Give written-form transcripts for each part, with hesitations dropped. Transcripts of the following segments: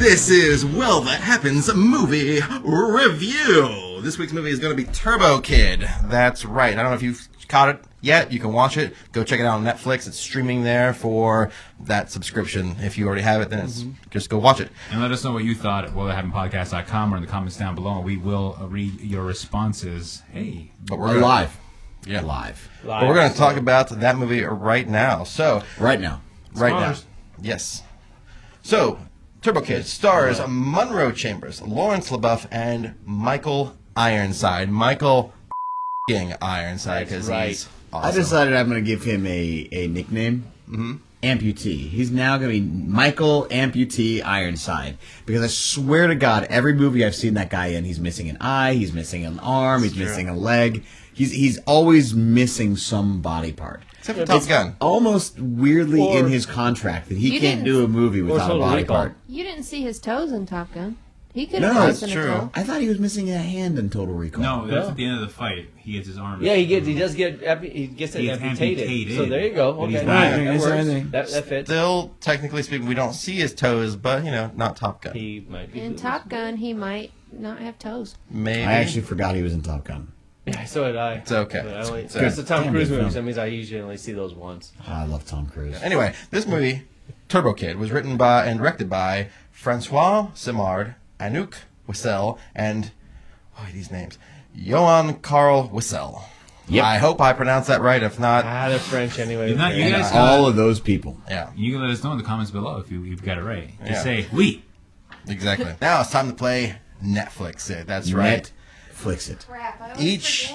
This is Well That Happens Movie Review. This week's movie is going to be Turbo Kid. That's right. I don't know if you've caught it yet. You can watch it. Go check it out on Netflix. It's streaming there for that subscription. If you already have it, then just go watch it. And let us know what you thought at wellthathappensepodcast.com or in the comments down below. We will read your responses. Hey. But we're live. Yeah. Live. But we're going to talk about that movie right now. So Right now. Yes. So, Turbo Kid stars Monroe Chambers, Lawrence LaBeouf, and Michael Ironside. Michael Ironside, because he's awesome. I decided I'm going to give him a nickname. Amputee. He's now going to be Michael Amputee Ironside. Because I swear to God, every movie I've seen that guy in, he's missing an eye, he's missing an arm, he's missing a leg. He's always missing some body part. Except for Top Gun. Almost weirdly in his contract that he can't do a movie without a body part. You didn't see his toes in Top Gun. He could have that's missing true. a toe. I thought he was missing a hand in Total Recall. No, that's at the end of the fight. He gets his arm. Yeah, he gets it amputated. So there you go. But he's Okay, not- that works. That fits. Still, technically speaking, we don't see his toes, but, not Top Gun. He might be In Top Gun, he might not have toes. Maybe. I actually forgot he was in Top Gun. Yeah, so did I. It's okay. It's a Tom Cruise movie, film. so that means I usually only see those once. I love Tom Cruise. Anyway, this movie, Turbo Kid, was written by and directed by Francois Simard, Anouk Wissel, and these names, Johan Carl Wissel. Yep. I hope I pronounced that right. If not, They're French anyway. You guys All of those people. yeah, You can let us know in the comments below if you've got it right. Just Yeah. say, oui. exactly. Now it's time to play Netflix it. That's right. Netflix it. Crap, I Each,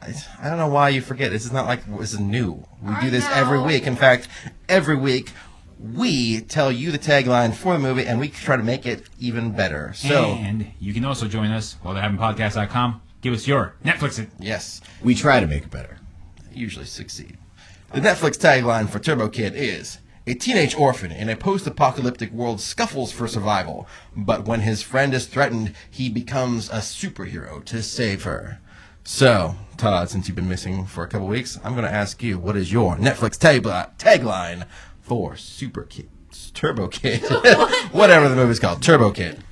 I don't know why you forget. This is not like this is new. We do this every week. In fact, every week we tell you the tagline for the movie, and we try to make it even better. So, And you can also join us, wellthathappensepodcast.com. Give us your Netflix it. yes, We try to make it better. usually succeed. The Netflix tagline for Turbo Kid is: a teenage orphan in a post-apocalyptic world scuffles for survival, but when his friend is threatened, he becomes a superhero to save her. So, Todd, since you've been missing for a couple weeks, I'm going to ask you, what is your Netflix tagline for Turbo Kid? Whatever the movie's called, Turbo Kid.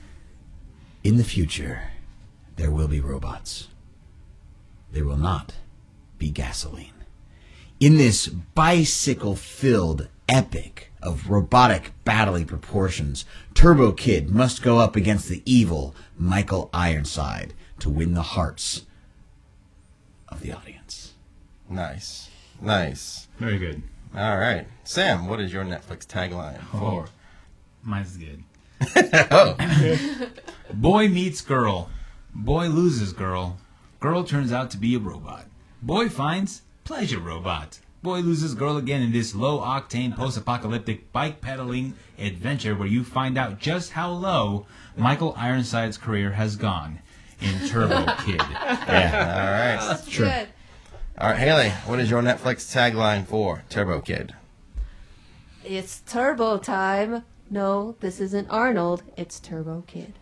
In the future, there will be robots. There will not be gasoline. In this bicycle-filled epic of robotic battling proportions, Turbo Kid must go up against the evil Michael Ironside to win the hearts of the audience. Nice. Very good. All right. Sam, what is your Netflix tagline for? Mine's good. Oh. Boy meets girl. Boy loses girl. Girl turns out to be a robot. Boy finds pleasure robot. Boy loses girl again in this low-octane post-apocalyptic bike-pedaling adventure where you find out just how low Michael Ironside's career has gone in Turbo Kid. Yeah. All right. That's Sure. good. All right, Haley, what is your Netflix tagline for Turbo Kid? It's Turbo time. No, this isn't Arnold. It's Turbo Kid.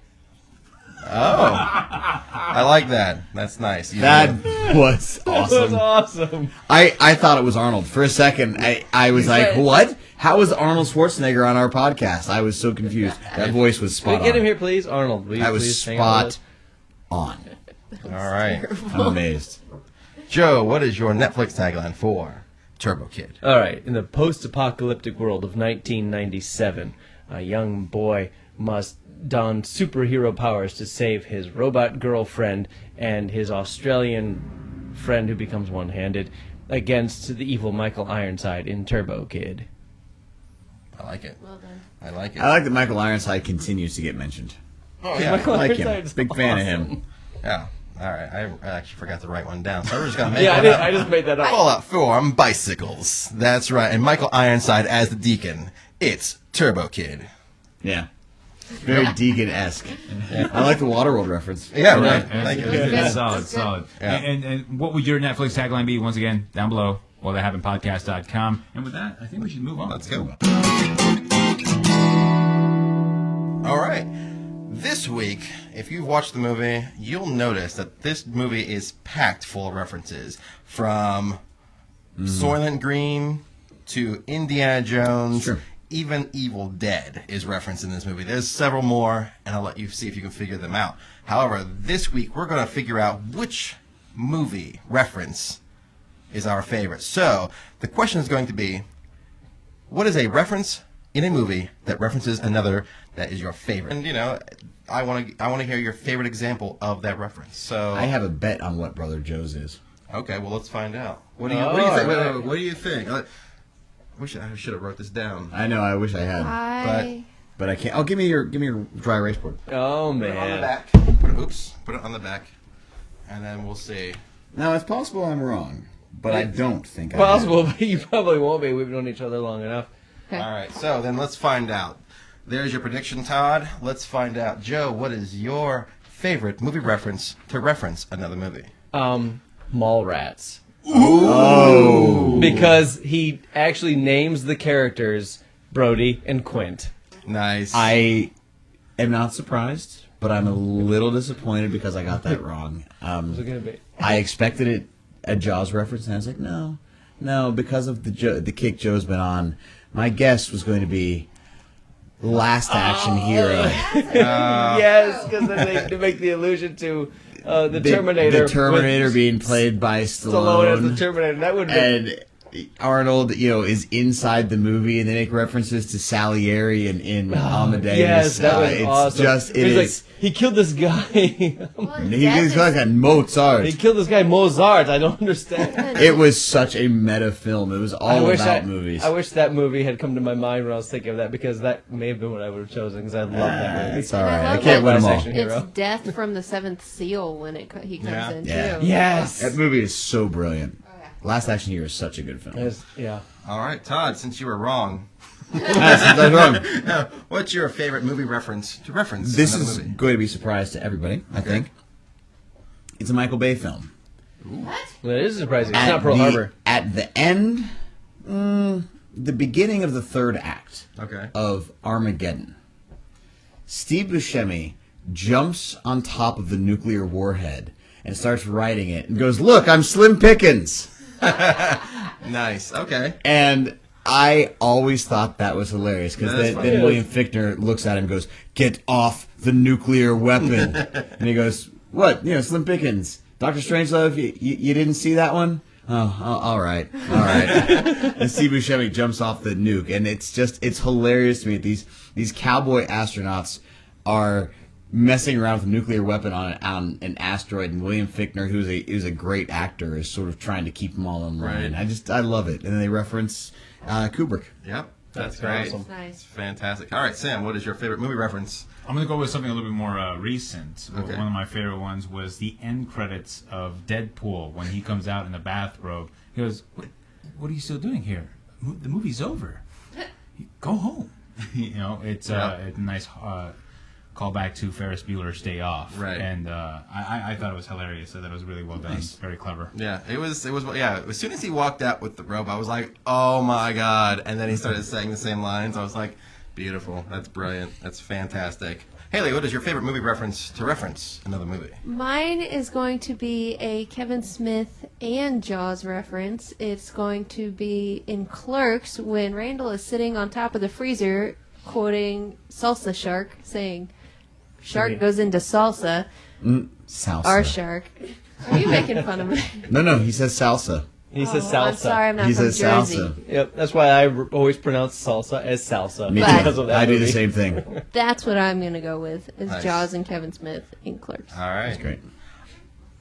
Oh, I like that. That's nice. That was That was awesome. awesome. I thought it was Arnold. For a second, I was like, what? How is Arnold Schwarzenegger on our podcast? I was so confused. That voice was Can we spot get him on. here, please? Arnold, will you That was please hang out with spot on. All right, I'm amazed. Joe, what is your Netflix tagline for Turbo Kid? All right. In the post-apocalyptic world of 1997, a young boy must don superhero powers to save his robot girlfriend and his Australian friend who becomes one-handed against the evil Michael Ironside in Turbo Kid. I like it. Well done. I like it. I like that Michael Ironside continues to get mentioned. Oh, yeah. I like him. Ironside's Big fan of him. Yeah. All right. I actually forgot to write one down, so we're just going to make Yeah, one up. I just made that up. Fallout 4 bicycles. That's right. And Michael Ironside as the Deacon. It's Turbo Kid. Yeah. Very Deacon-esque. I like the Waterworld reference. Yeah, Yeah, right. Thank you. That's solid, That's good. solid. Yeah. And what would your Netflix tagline be? Once again, down below, wellthathappensepodcast.com. And with that, I think we should move on. Let's go. All right. This week, if you've watched the movie, you'll notice that this movie is packed full of references from Soylent Green to Indiana Jones, Sure. even Evil Dead is referenced in this movie. There's several more, and I'll let you see if you can figure them out. However, this week we're going to figure out which movie reference is our favorite. So the question is going to be, what is a reference in a movie that references another that is your favorite? And I want to hear your favorite example of that reference. So I have a bet on what Brother Joe's is. Okay, well let's find out. What do you think? Wait, what do you think? I should have wrote this down. I know. I wish I had, but I can't. Oh, give me your dry erase board. Oh man. Put it on the back. Put it on the back, and then we'll see. Now it's possible I'm wrong, but I don't think Possible, but you probably won't be. We've known each other long enough. Okay. All right, so then let's find out. There's your prediction, Todd. Let's find out. Joe, what is your favorite movie reference to reference another movie? Mallrats. Ooh. Because he actually names the characters Brody and Quint. Nice. I am not surprised, but I'm a little disappointed because I got that wrong. What's it gonna be? I expected it a Jaws reference, and I was like, no, because of the kick Joe's been on. My guess was going to be Last Action Hero. Yes, because then they make the allusion to the Terminator. The Terminator being played by Stallone as the Terminator. That would be. And Arnold, is inside the movie, and they make references to Salieri in Amadeus. Yes, that was it's awesome. Just, He's like, he killed this guy. He's like Mozart. He killed this guy Mozart. I don't understand. It was such a meta film. It was all about movies. I wish that movie had come to my mind when I was thinking of that, because that may have been what I would have chosen, because I love that movie. It's all right. I I love can't that win them all. Last Action Hero. It's Death from the Seventh Seal when he comes in, Yeah. too. Yes. That movie is so brilliant. Last Action Hero is such a good film. Yeah. All right, Todd, since you were wrong. That's wrong. What's your favorite movie reference to reference This another is movie? going to be a surprise to everybody, I think. It's a Michael Bay film. Well, it is surprising. It's not Pearl Harbor. At the end, the beginning of the third act of Armageddon, Steve Buscemi jumps on top of the nuclear warhead and starts writing it and goes, "Look, I'm Slim Pickens." Nice. Okay. And I always thought that was hilarious, because then William Fichtner looks at him and goes, "Get off the nuclear weapon." And he goes, "What? Slim Pickens. Dr. Strangelove, you didn't see that one? Oh, all right. And Steve Buscemi jumps off the nuke, and it's hilarious to me. These cowboy astronauts are messing around with a nuclear weapon on an asteroid, and William Fichtner, who's a great actor, is sort of trying to keep them all in line. Right. I love it. And then they reference Kubrick. Yep. That's great. awesome. Nice. It's fantastic. All right, Sam, what is your favorite movie reference? I'm going to go with something a little bit more recent. Okay. One of my favorite ones was the end credits of Deadpool when he comes out in the bathrobe. He goes, what are you still doing here? The movie's over. Go home. It's a nice callback to Ferris Bueller's Day Off. Right. And I thought it was hilarious. I thought it was really well done. Nice. Very clever. Yeah, it was. Yeah, as soon as he walked out with the robe, I was like, "Oh my god!" And then he started saying the same lines. I was like, "Beautiful. That's brilliant. That's fantastic." Haley, what is your favorite movie reference to reference another movie? Mine is going to be a Kevin Smith and Jaws reference. It's going to be in Clerks when Randall is sitting on top of the freezer quoting Salsa Shark, saying, "Shark goes into salsa." Salsa. Our shark. Are you making fun of me? No, he says salsa. He says salsa. I'm sorry, I'm not He from says Jersey. salsa. Yep, that's why I always pronounce salsa as salsa. Me because too. of that I do the movie. same thing. That's what I'm going to go with, is Nice. Jaws and Kevin Smith in Clerks. All right. That's great.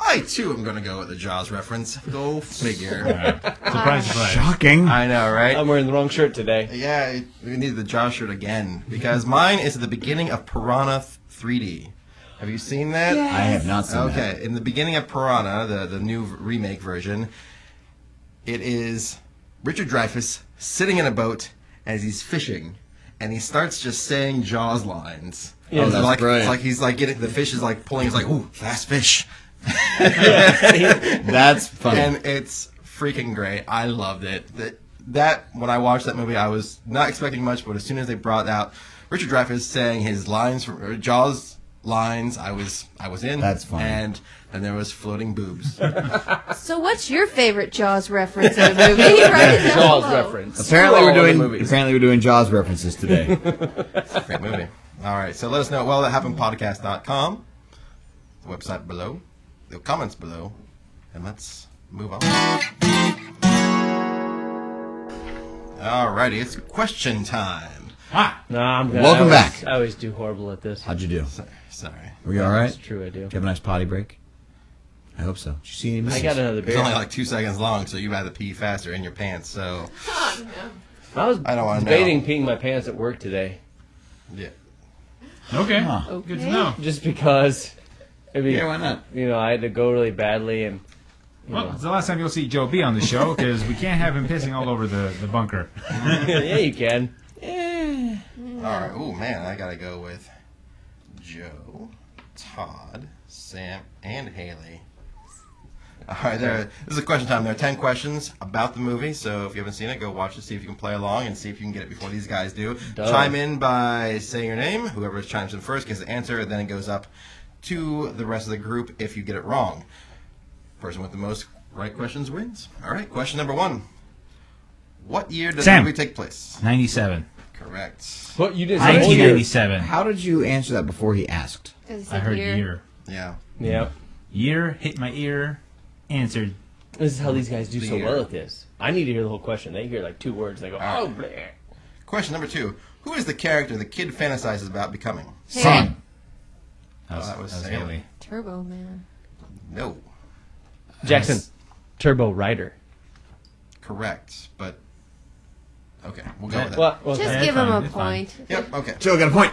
I too am going to go with the Jaws reference. Go figure. Surprise, surprise. Shocking. I know, right? I'm wearing the wrong shirt today. Yeah, we need the Jaws shirt again because mine is at the beginning of Piranha 3D. Have you seen that? I have not seen that. Okay, in the beginning of Piranha, the new remake version, it is Richard Dreyfuss sitting in a boat as he's fishing, and he starts just saying Jaws lines. Yeah, It's that's like, brilliant. It's like he's like getting the fish is like pulling. He's like, "Ooh, fast fish," That's funny. and it's freaking great. I loved it. That when I watched that movie, I was not expecting much, but as soon as they brought out Richard Dreyfuss saying his lines from Jaws lines I was in. That's funny. And then there was floating boobs. So what's your favorite Jaws reference in the movie? Write it down Jaws below. reference. Apparently All the we're movies. doing Jaws references today. Great movie. All right, so let us know at wellthathappenedpodcast.com, the website below, the comments below, and let's move on. All righty, it's question time. No, I'm good. Welcome back. I always do horrible at this. How'd you do? Sorry. Were you all right? It's true, I do. Did you have a nice potty break? I hope so. Did you see any I movies? got another It's beer. only like 2 seconds long, so you had to pee faster in your pants, so I was I don't wanna debating know. peeing my pants at work today, yeah. Okay. Huh. Good to know. just because. Maybe, Yeah, why not? I had to go really badly, and Well, it's the last time you'll see Joe B on the show because we can't have him pissing all over the bunker. yeah, you can. All right. Oh man, I gotta go with Joe, Todd, Sam, and Haley. All right, this is a question time. There are 10 questions about the movie, so if you haven't seen it, go watch it, see if you can play along, and see if you can get it before these guys do. Duh. Chime in by saying your name. Whoever chimes in first gets the answer, and then it goes up to the rest of the group if you get it wrong. Person with the most right questions wins. All right, question number 1. What year does Sam. the movie take place? 97. Correct. What you did? Say the whole year. 1997. How did you answer that before he asked? I heard year. Yeah. Yeah. Year, hit my ear, answered. This is how these guys do The so year. well at this. I need to hear the whole question. They hear like 2 words, and they go, All "Oh, right. bleh." Question number 2. Who is the character the kid fantasizes about becoming? Sam. That was Sam. Haley. Turbo Man. No. Jackson, Turbo Rider. Correct. But, okay, we'll go with that. Well, Just Yeah, give it's him fine, a it's fine. point. Yep, okay. Joe got a point.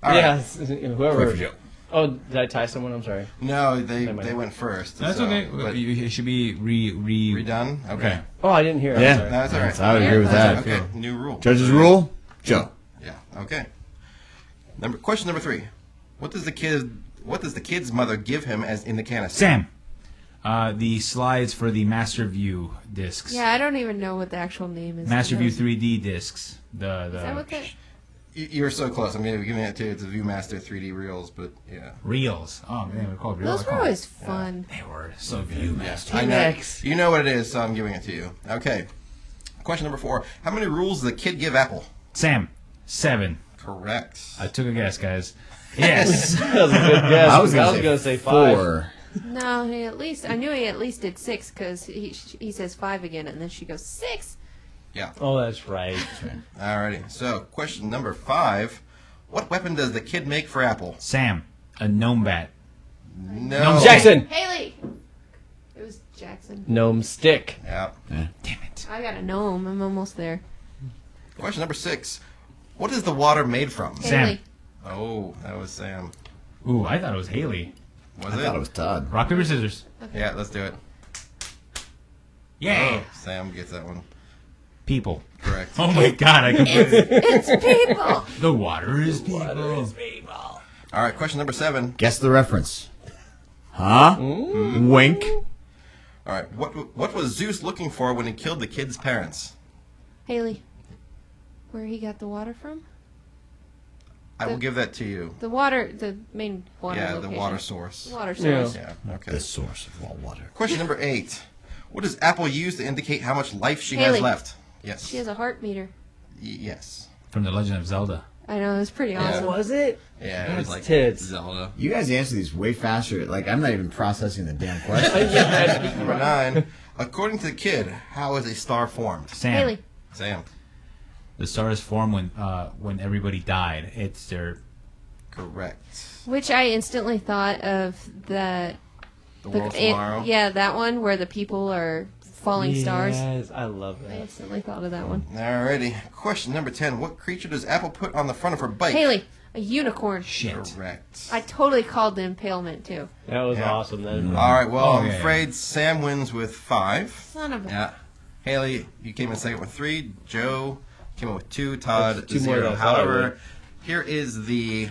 All right. yeah, Wait whoever. for Joe. Oh, did I tie someone? I'm sorry. No, they Never mind. went first. That's so- okay. But It should be redone? Okay. Okay. Oh, I didn't hear. I'm Yeah. sorry. That's all right. I would agree with that. Okay, new rule. Judge's rule? Joe. Yeah, okay. Question number 3. What does the kid's mother give him as in the canister? Sam. The slides for the Master View discs. Yeah, I don't even know what the actual name is. Master of View those. 3D discs. Is that what that? You're so close. I'm giving it to you. It's a Viewmaster 3D Reels, but yeah. Reels. Oh man, we're called reels. Those were always fun. They were so Viewmaster. I know. T-Rex. You know what it is, so I'm giving it to you. Okay. Question number 4. How many rules does the kid give Apple? Sam. 7. Correct. I took a guess, guys. Yes. That was a good guess. I was going to say 5. 4. No, I knew he at least did 6 because he says 5 again, and then she goes 6. Yeah. Oh, that's right. Alrighty. So, question number 5. What weapon does the kid make for Apple? Sam. A gnome bat. No. Jackson. Haley. It was Jackson. Gnome stick. Yeah. Damn it. I got a gnome. I'm almost there. Question number 6. What is the water made from? Sam. Haley. Oh, that was Sam. Ooh, I thought it was Haley. Was I it? thought it was Todd. Rock, paper, scissors. Yeah, let's do it. Yay. Oh, Sam gets that one. People. Correct. Oh my god, I completely. It's people. The water is people. All right, question number 7. Guess the reference. Huh? Wink. All right, what was Zeus looking for when he killed the kid's parents? Haley. Where he got the water from? I will give that to you. The water, the main water Yeah, location. the water source. Water source. Yeah, okay. The source of all water. Question number 8. What does Apple use to indicate how much life she Haley. has left? Yes. She has a heart meter. Yes. From The Legend of Zelda. I know, it's pretty Yeah. awesome. Was it? Yeah, it was That's like tits. Zelda. You guys answer these way faster. Like, I'm not even processing the damn question. Number 9. According to the kid, how is a star formed? Sam. Haley. Sam. The stars form when everybody died. It's their. Correct. Which I instantly thought of The World Tomorrow. Yeah, that one where the people are falling stars. Yes, I love I that. instantly thought of that one. Alrighty. Question number 10. What creature does Apple put on the front of her bike? Haley, a unicorn. Shit. Correct. I totally called the impalement too. That was Yeah. awesome. Then. All right. Well, Oh, I'm yeah. afraid Sam wins with 5. Son of a. Yeah. Haley, you came in second with 3. Joe came in with 2. Todd, That's 2 more 0. than I thought I However, would. here is the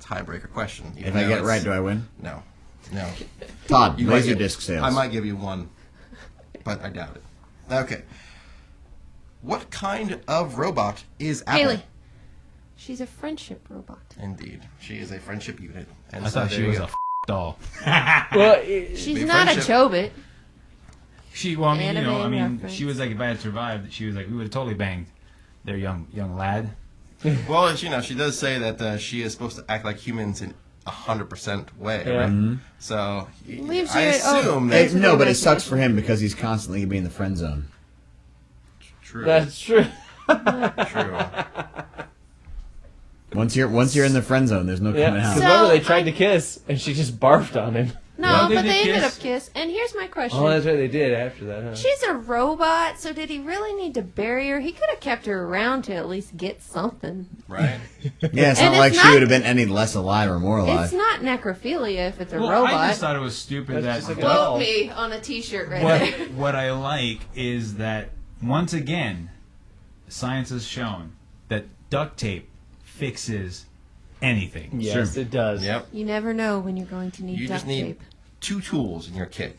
tiebreaker question. If I get it right, do I win? No. No. Todd, You might laser get- disc sales. I might give you 1, but I doubt it. Okay. What kind of robot is Apple? Haley. She's a friendship robot. Indeed. She is a friendship unit. And I so thought there she you was go. a doll. Well, She's Be not a friendship. Chobit. Well, I mean, Anime reference. she was like, if I had survived, she was like, we would have totally banged their young lad. Well, she does say that she is supposed to act like humans in 100% way, Yeah. right? Mm-hmm. So Leaves I you- assume Hey, that's no, but it sucks for him because he's constantly being in the friend zone. true. that's true. True. Once you're in the friend zone, there's no Yeah, coming out. because So, remember they tried to kiss, and she just barfed on him. No, they but did they ended kiss. up kiss. And here's my question. Oh, that's right, they did after that, huh? She's a robot, so did he really need to bury her? He could have kept her around to at least get something. Right? Yeah, it's And not like it's she not- would have been any less alive or more alive. It's not necrophilia if it's a Well, robot. I just thought it was stupid That's that just like a doll. Quote me on a T-shirt right what, there. what I like is that, once again, science has shown that duct tape fixes anything. Yes, it does. Yep. You never know when you're going to need You duct just need tape. 2 tools in your kit.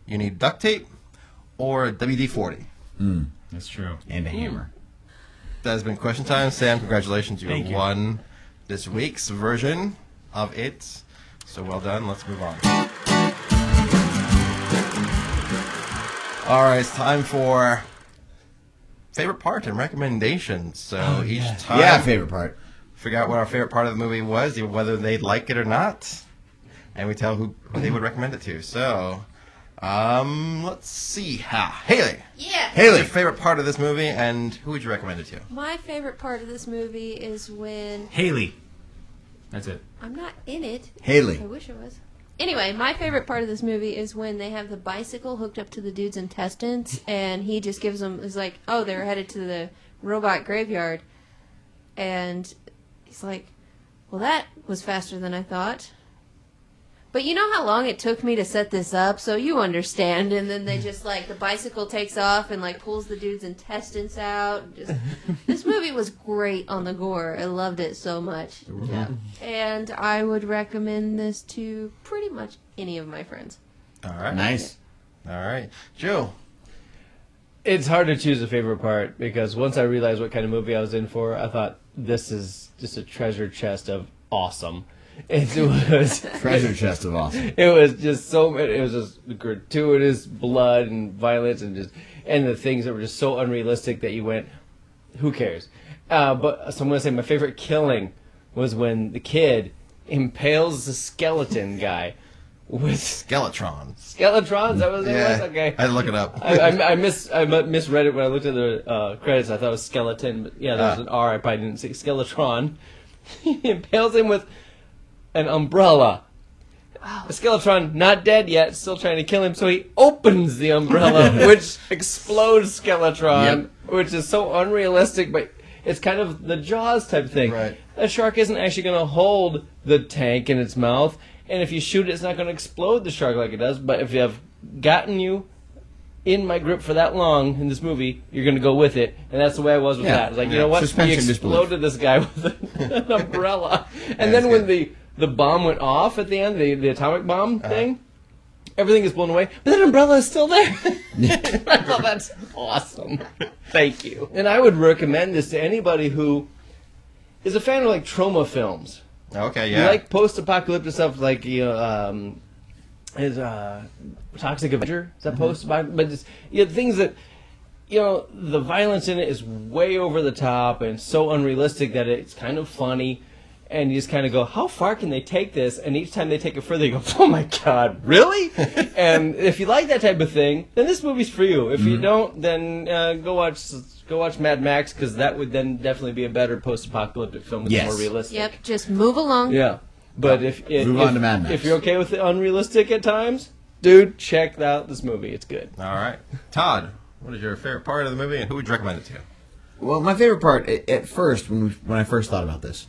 You need duct tape or WD-40. That's true. And a hammer. That has been question time. Sam, congratulations. You Thank have you. won this week's version of it. So well done. Let's move on. All right, it's time for favorite part and recommendations. So each time, Yeah, favorite part. figure out what our favorite part of the movie was, whether they'd like it or not, and we tell who they would recommend it to. So, let's see. Haley, Yeah. what's your favorite part of this movie, and who would you recommend it to? My favorite part of this movie is when Haley. That's it. I'm not in it. Haley. I wish I was. Anyway, my favorite part of this movie is when they have the bicycle hooked up to the dude's intestines, and he just gives them, is like, oh, they're headed to the robot graveyard. And he's like, well, that was faster than I thought. But you know how long it took me to set this up, so you understand. And then they just, like, the bicycle takes off and, like, pulls the dude's intestines out. Just, this movie was great on the gore. I loved it so much. Yeah. And I would recommend this to pretty much any of my friends. All right. Nice. All right. Joe. It's hard to choose a favorite part because once I realized what kind of movie I was in for, I thought this is just a treasure chest of awesome. It was Treasure chest of awesome. it was just so many. It was just gratuitous blood and violence and the things that were just so unrealistic that you went, who cares? But so I'm gonna say my favorite killing was when the kid impales the skeleton guy with Skeletron. Skeletron. That was it was okay. I had to look it up. I misread it when I looked at the credits. I thought it was skeleton, but yeah, there was an R. I probably didn't say Skeletron. He impales him with an umbrella. The Skeletron not dead yet, still trying to kill him, so he opens the umbrella, which explodes Skeletron, which is so unrealistic, but it's kind of the Jaws type thing. Right. A shark isn't actually going to hold the tank in its mouth, and if you shoot it, it's not going to explode the shark like it does, but if you have gotten you in my grip for that long in this movie, you're going to go with it, and that's the way I was with Yeah. that. It's like, you Yeah. know what? Suspension We disbelief. exploded this guy with an umbrella. And That's then when good. the bomb went off at the end, the atomic bomb thing, everything is blown away, but that umbrella is still there. I thought that's awesome. Thank you. And I would recommend this to anybody who is a fan of like trauma films. Okay, You yeah. like post-apocalyptic stuff, like is Toxic Avenger? Is that post-apocalyptic? But it's, things that the violence in it is way over the top and so unrealistic that it's kind of funny. And you just kind of go, how far can they take this? And each time they take it further, you go, oh my God, really? And if you like that type of thing, then this movie's for you. If you don't, then go watch Mad Max, because that would then definitely be a better post-apocalyptic film that's Yes. more realistic. Yep, just move along. Yeah. But Move on to Mad Max. if you're okay with the unrealistic at times, dude, check out this movie. It's good. All right. Todd, what is your favorite part of the movie, and who would you recommend it to? Well, my favorite part at first, when I first thought about this,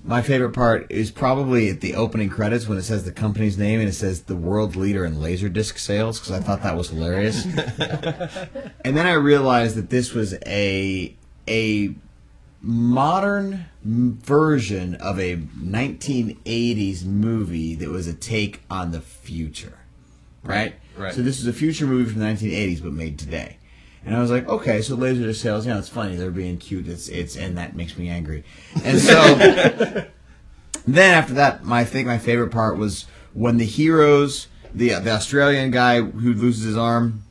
my favorite part is probably at the opening credits when it says the company's name and it says the world leader in Laserdisc sales, because I thought that was hilarious. And then I realized that this was a modern version of a 1980s movie that was a take on the future, right? Right. So this is a future movie from the 1980s, but made today. And I was like, okay, so Laserdisc sales, it's funny. They're being cute. It's and that makes me angry. And so then after that, I think my favorite part was when the heroes, the Australian guy who loses his arm,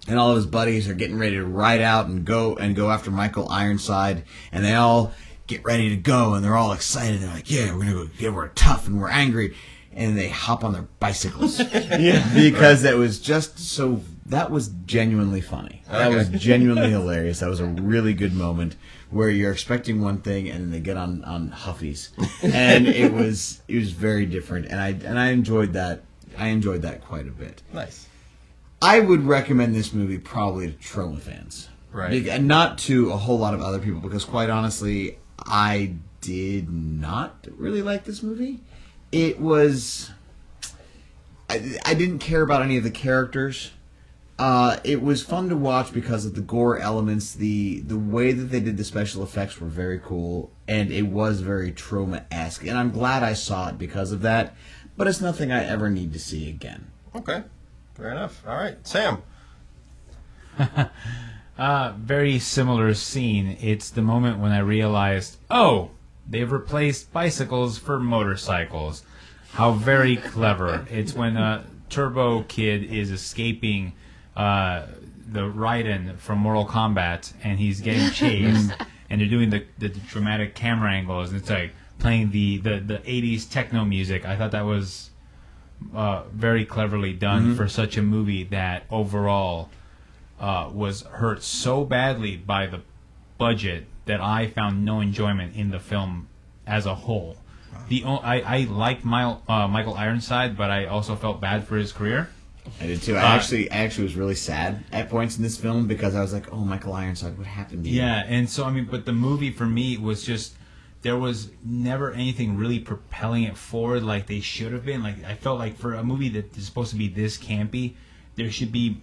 and all of his buddies are getting ready to ride out and go after Michael Ironside, and they all get ready to go, and they're all excited. They're like, yeah, we're gonna go. Yeah, we're tough and we're angry, and they hop on their bicycles. Because that was just so. That was genuinely funny. That was genuinely hilarious. That was a really good moment where you're expecting one thing and then they get on Huffies, and it was very different, and I enjoyed that. I enjoyed that quite a bit. Nice. I would recommend this movie probably to Troma fans, Right. and not to a whole lot of other people, because quite honestly, I did not really like this movie. It was. I didn't care about any of the characters. It was fun to watch because of the gore elements. The way that they did the special effects were very cool, and it was very Troma-esque. And I'm glad I saw it because of that, but it's nothing I ever need to see again. Okay. Fair enough. All right. Sam. Very similar scene. It's the moment when I realized, oh, they've replaced bicycles for motorcycles. How very clever. It's when Turbo Kid is escaping the Raiden from Mortal Kombat, and he's getting chased, and they're doing the dramatic camera angles, and it's like playing the 80s techno music. I thought that was very cleverly done for such a movie that overall was hurt so badly by the budget that I found no enjoyment in the film as a whole. I liked Michael Ironside, but I also felt bad for his career. I did too. I actually was really sad at points in this film because I was like, "Oh, Michael Ironside, what happened to you?" Yeah, and so but the movie for me was just there was never anything really propelling it forward like they should have been. Like I felt like for a movie that is supposed to be this campy, it should be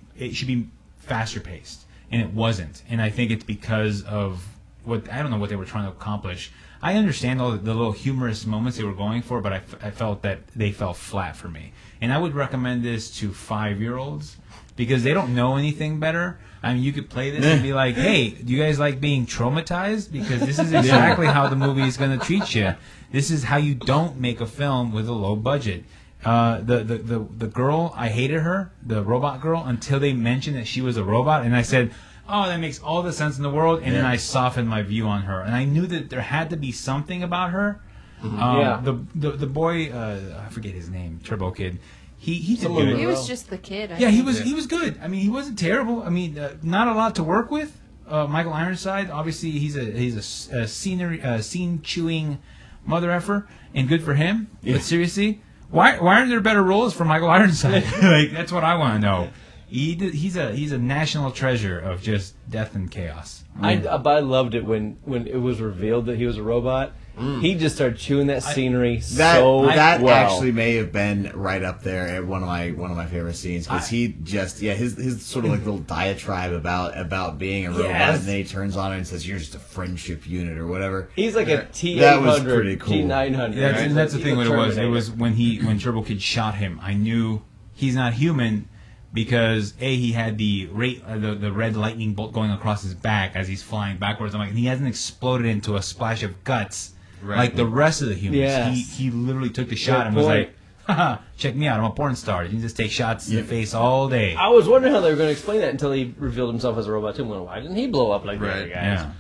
faster paced, and it wasn't. And I think it's because of I don't know what they were trying to accomplish. I understand all the little humorous moments they were going for, but I felt that they fell flat for me. And I would recommend this to 5-year-olds because they don't know anything better. I mean, you could play this and be like, hey, do you guys like being traumatized? Because this is exactly how the movie is going to treat you. This is how you don't make a film with a low budget. The girl, I hated her, the robot girl, until they mentioned that she was a robot. And I said, oh, that makes all the sense in the world. And then I softened my view on her. And I knew that there had to be something about her. The boy, I forget his name, Turbo Kid. He did good. He was just the kid. I Yeah, think. he was good. I mean, he wasn't terrible. I mean, not a lot to work with. Michael Ironside, obviously, he's a scene chewing mother effer, and good for him. Yeah. But seriously, why aren't there better roles for Michael Ironside? Like that's what I want to know. He's a national treasure of just death and chaos. I loved it when it was revealed that he was a robot. He just started chewing that scenery That well. actually may have been right up there at one of my favorite scenes because he just his sort of like little diatribe about being a robot, and then he turns on it and says you're just a friendship unit or whatever. He's like a T800, that was pretty cool. T900. That's the thing. What it was. It was when Turbo Kid shot him. I knew he's not human. Because he had the red lightning bolt going across his back as he's flying backwards. I'm like, and he hasn't exploded into a splash of guts like the rest of the humans. Yes. He literally took the shot and was like, haha, check me out, I'm a porn star. You can just take shots in the face all day. I was wondering how they were going to explain that until he revealed himself as a robot too. I'm going, why didn't he blow up like the other guys? Yeah.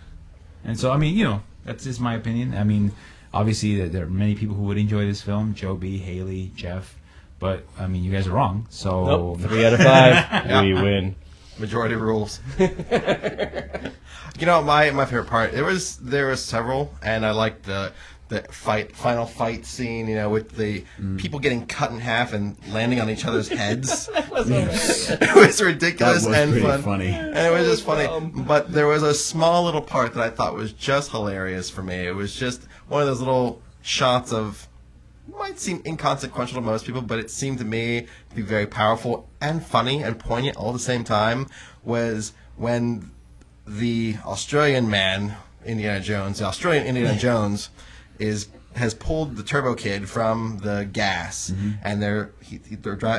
And so, I mean, that's just my opinion. I mean, obviously there are many people who would enjoy this film. Joe B, Haley, Jeff. But, I mean, you guys are wrong. So Nope, 3 out of 5, we win. Majority rules. My favorite part, there was several, and I liked the final fight scene, with the people getting cut in half and landing on each other's heads. It was ridiculous That was and pretty funny. And it was just funny. But there was a small little part that I thought was just hilarious for me. It was just one of those little shots of might seem inconsequential to most people, but it seemed to me to be very powerful and funny and poignant all at the same time, was when the Australian Indiana Jones is has pulled the Turbo Kid from the gas, and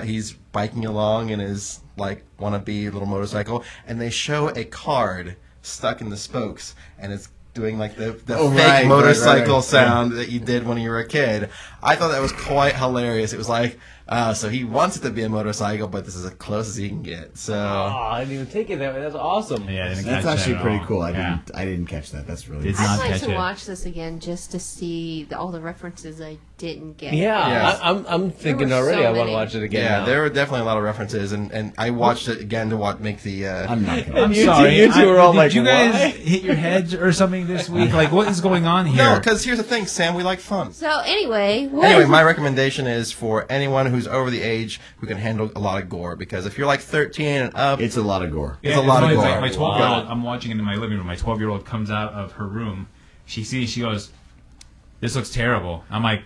he's biking along in his like wannabe little motorcycle, and they show a card stuck in the spokes, and it's doing like the fake motorcycle sound that you did when you were a kid. I thought that was quite hilarious. It was like, so he wants it to be a motorcycle, but this is as close as he can get. So I didn't even take it that way. That's awesome. Yeah, I didn't That's catch that actually at pretty all. cool. I Yeah. didn't catch that. That's really Did cool. not I'd like catch to it. watch this again just to see all the references I didn't get. Yeah, Yes. I'm thinking There were already. so I want to many. watch it again. yeah, now. there were definitely a lot of references, and I watched it again to make the. I'm not gonna. And you Sorry, two were all did like, you guys "Why?" hit your heads or something this week? Like, what is going on here? No, because here's the thing, Sam. We like fun. So anyway, My recommendation is for anyone who's over the age who can handle a lot of gore. Because if you're like 13 and up, It's a lot of gore. it's a lot of funny, gore. My 12-year-old, I'm watching it in my living room. My 12-year-old comes out of her room. She sees, she goes, "This looks terrible." I'm like,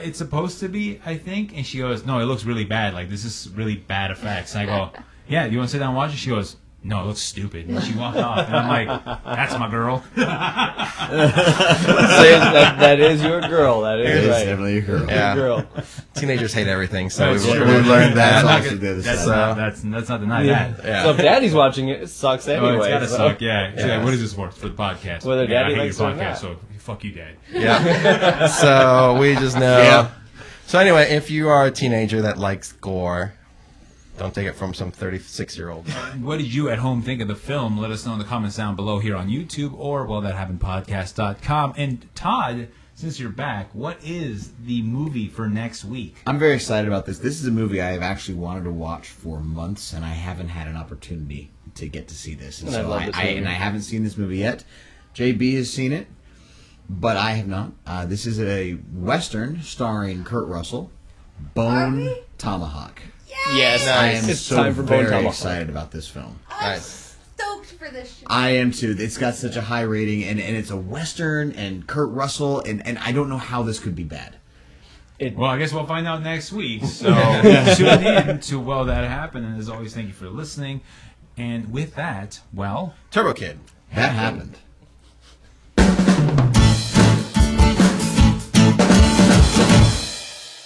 it's supposed to be, I think. And she goes, "No, it looks really bad. Like, this is really bad effects." And I go, "Yeah, you want to sit down and watch it?" She goes, "No, it looks stupid." And she walked off. And I'm like, "That's my girl." that is your girl. That It is is right. definitely a girl. Yeah. Your girl. Teenagers hate everything, so That's we true. learned that. That's Not also good. the other That's side. not, let's not deny Yeah. that. Yeah. So if Daddy's watching it, it sucks Oh, anyway. it's gotta so- suck, yeah. She's Yeah. like, "What is this for?" It's for the podcast. Whether Yeah, Daddy I hate likes your it or podcast, not. so fuck you, Dad. Yeah. So we just know. Yeah. So anyway, if you are a teenager that likes gore, don't take it from some 36-year-old. What did you at home think of the film? Let us know in the comments down below here on YouTube or wellthathappenedpodcast.com. And Todd, since you're back, what is the movie for next week? I'm very excited about this. This is a movie I have actually wanted to watch for months, and I haven't had an opportunity to get to see this. And And I so love this movie. I haven't seen this movie yet. JB has seen it, but I have not. This is a Western starring Kurt Russell, Bone Tomahawk. Yes, I am it's so time for Bone very Tomahawk. excited about this film. Nice. stoked for this show. I am too. It's got such a high rating, and it's a Western, and Kurt Russell, and I don't know how this could be bad. Well, I guess we'll find out next week. So tune in to Well That Happened. And as always, thank you for listening. And with that, well... Turbo Kid. That happened.